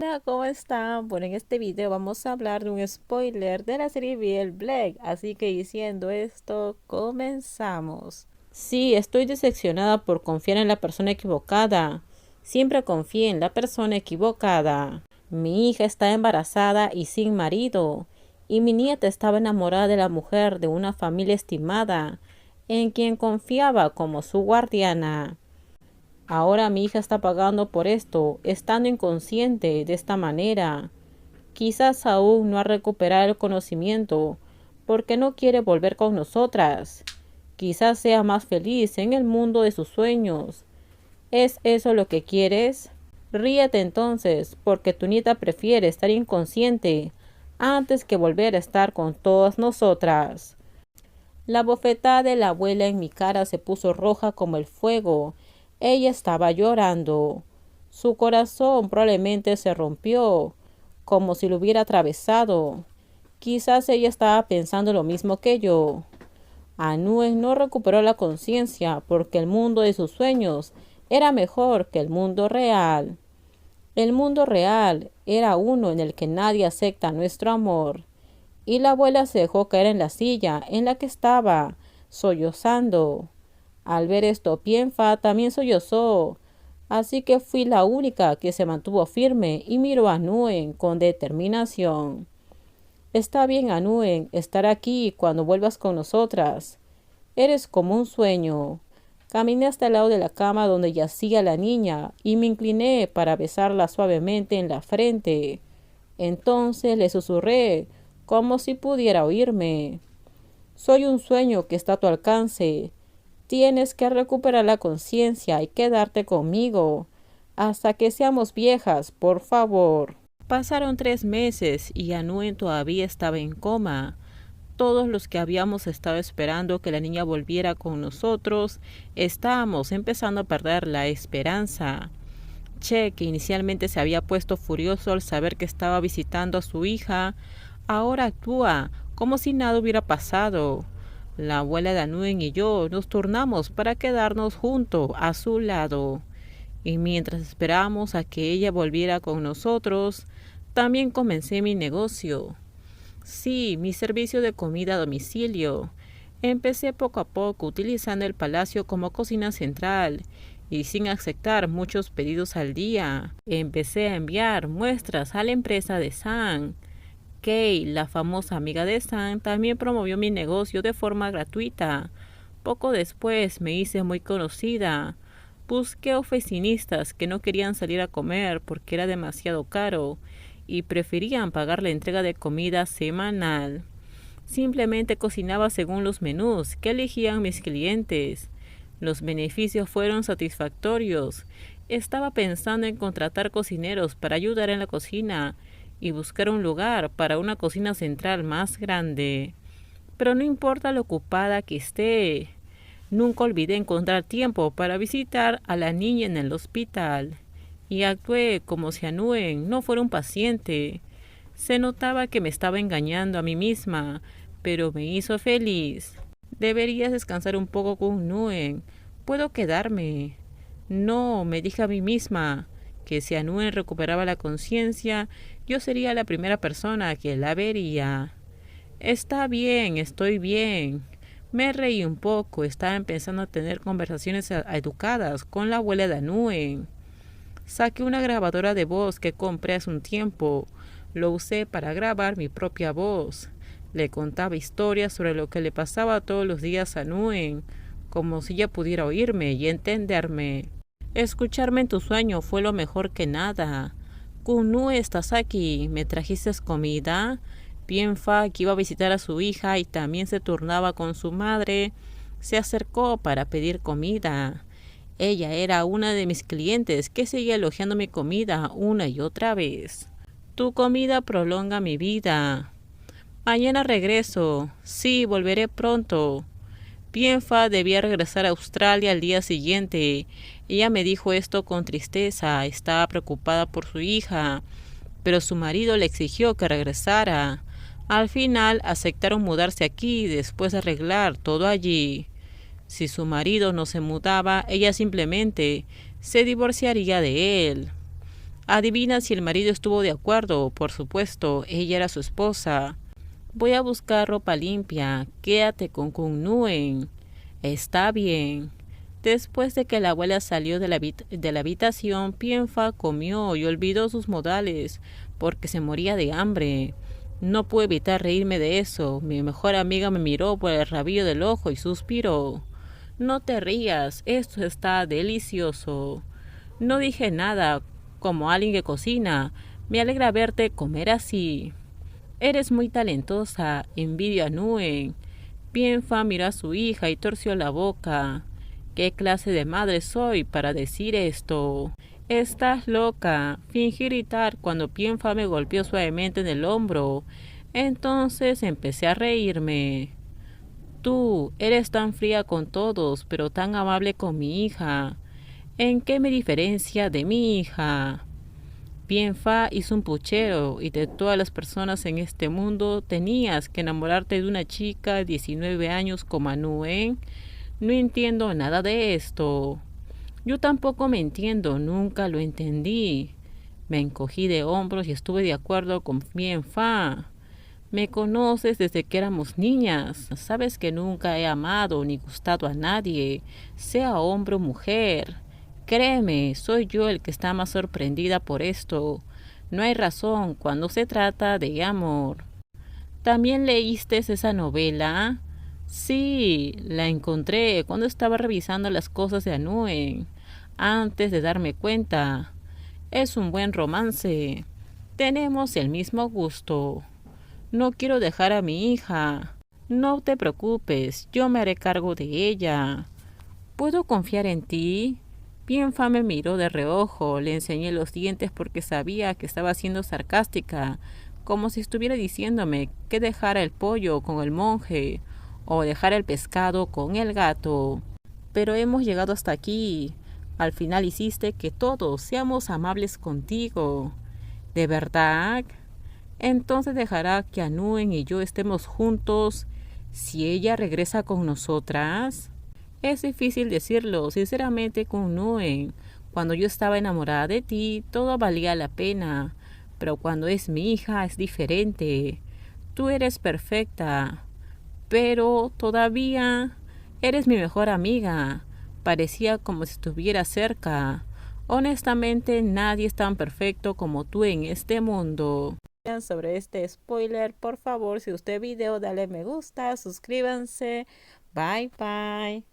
Hola, ¿cómo están? Bueno, en este video vamos a hablar de un spoiler de la serie Biel Black, así que diciendo esto, comenzamos. Sí, estoy decepcionada por confiar en la persona equivocada. Siempre confié en la persona equivocada. Mi hija está embarazada y sin marido, y mi nieta estaba enamorada de la mujer de una familia estimada, en quien confiaba como su guardiana. Ahora mi hija está pagando por esto, estando inconsciente de esta manera. Quizás aún no ha recuperado el conocimiento, porque no quiere volver con nosotras. Quizás sea más feliz en el mundo de sus sueños. ¿Es eso lo que quieres? Ríete entonces, porque tu nieta prefiere estar inconsciente antes que volver a estar con todas nosotras. La bofetada de la abuela en mi cara se puso roja como el fuego. Ella estaba llorando. Su corazón probablemente se rompió, como si lo hubiera atravesado. Quizás ella estaba pensando lo mismo que yo. Anuen no recuperó la conciencia porque el mundo de sus sueños era mejor que el mundo real. El mundo real era uno en el que nadie acepta nuestro amor. Y la abuela se dejó caer en la silla en la que estaba, sollozando. Al ver esto, Pienfa también sollozó, así que fui la única que se mantuvo firme y miró a Nuen con determinación. Está bien, Anuen, estar aquí cuando vuelvas con nosotras. Eres como un sueño. Caminé hasta el lado de la cama donde yacía la niña y me incliné para besarla suavemente en la frente. Entonces le susurré, como si pudiera oírme. Soy un sueño que está a tu alcance. Tienes que recuperar la conciencia y quedarte conmigo hasta que seamos viejas, por favor. Pasaron 3 meses y Anuen todavía estaba en coma. Todos los que habíamos estado esperando que la niña volviera con nosotros, estábamos empezando a perder la esperanza. Che, que inicialmente se había puesto furioso al saber que estaba visitando a su hija, ahora actúa como si nada hubiera pasado. La abuela de Anuen y yo nos turnamos para quedarnos junto a su lado. Y mientras esperábamos a que ella volviera con nosotros, también comencé mi negocio. Sí, mi servicio de comida a domicilio. Empecé poco a poco utilizando el palacio como cocina central y sin aceptar muchos pedidos al día. Empecé a enviar muestras a la empresa de San. Kay, la famosa amiga de San, también promovió mi negocio de forma gratuita. Poco después me hice muy conocida. Busqué oficinistas que no querían salir a comer porque era demasiado caro y preferían pagar la entrega de comida semanal. Simplemente cocinaba según los menús que elegían mis clientes. Los beneficios fueron satisfactorios. Estaba pensando en contratar cocineros para ayudar en la cocina y buscar un lugar para una cocina central más grande. Pero no importa lo ocupada que esté, nunca olvidé encontrar tiempo para visitar a la niña en el hospital. Y actué como si Anuen no fuera un paciente. Se notaba que me estaba engañando a mí misma, pero me hizo feliz. Deberías descansar un poco con Nuen. Puedo quedarme. No, me dije a mí misma que si Anuen recuperaba la conciencia, yo sería la primera persona que la vería. Está bien, estoy bien. Me reí un poco, estaba empezando a tener conversaciones educadas con la abuela de Anuen. Saqué una grabadora de voz que compré hace un tiempo. Lo usé para grabar mi propia voz. Le contaba historias sobre lo que le pasaba todos los días a Nuen, como si ella pudiera oírme y entenderme. Escucharme en tu sueño fue lo mejor que nada. Kunu, ¿estás aquí? ¿Me trajiste comida? Pienfa, que iba a visitar a su hija y también se turnaba con su madre, se acercó para pedir comida. Ella era una de mis clientes que seguía elogiando mi comida una y otra vez. Tu comida prolonga mi vida. Mañana regreso. Sí, volveré pronto. Pienfa debía regresar a Australia al día siguiente. Ella me dijo esto con tristeza. Estaba preocupada por su hija, pero su marido le exigió que regresara. Al final aceptaron mudarse aquí después de arreglar todo allí. Si su marido no se mudaba, ella simplemente se divorciaría de él. Adivina si el marido estuvo de acuerdo. Por supuesto, ella era su esposa. Voy a buscar ropa limpia. Quédate con Kun Nuen. Está bien. Después de que la abuela salió de la habitación, Pienfa comió y olvidó sus modales, porque se moría de hambre. No pude evitar reírme de eso. Mi mejor amiga me miró por el rabillo del ojo y suspiró. No te rías, esto está delicioso. No dije nada, como alguien que cocina. Me alegra verte comer así. Eres muy talentosa, envidio a Nuen. Pienfa miró a su hija y torció la boca. ¿Qué clase de madre soy para decir esto? Estás loca. Fingí gritar cuando Pienfa me golpeó suavemente en el hombro. Entonces empecé a reírme. Tú eres tan fría con todos, pero tan amable con mi hija. ¿En qué me diferencia de mi hija? Pienfa hizo un puchero y de todas las personas en este mundo tenías que enamorarte de una chica de 19 años como Nuen. No entiendo nada de esto. Yo tampoco me entiendo, nunca lo entendí. Me encogí de hombros y estuve de acuerdo con Pienfa. Me conoces desde que éramos niñas. Sabes que nunca he amado ni gustado a nadie, sea hombre o mujer. Créeme, soy yo el que está más sorprendida por esto. No hay razón cuando se trata de amor. ¿También leíste esa novela? Sí, la encontré cuando estaba revisando las cosas de Anuen, antes de darme cuenta. Es un buen romance. Tenemos el mismo gusto. No quiero dejar a mi hija. No te preocupes, yo me haré cargo de ella. ¿Puedo confiar en ti? Pienfa me miró de reojo, le enseñé los dientes porque sabía que estaba siendo sarcástica, como si estuviera diciéndome que dejara el pollo con el monje o dejara el pescado con el gato. Pero hemos llegado hasta aquí. Al final hiciste que todos seamos amables contigo. ¿De verdad? Entonces dejará que Anuen y yo estemos juntos si ella regresa con nosotras. Es difícil decirlo, sinceramente, con Nuen. Cuando yo estaba enamorada de ti, todo valía la pena. Pero cuando es mi hija es diferente. Tú eres perfecta, pero todavía eres mi mejor amiga. Parecía como si estuviera cerca. Honestamente, nadie es tan perfecto como tú en este mundo. Sobre este spoiler, por favor, si usted video, dale me gusta, suscríbanse. Bye bye.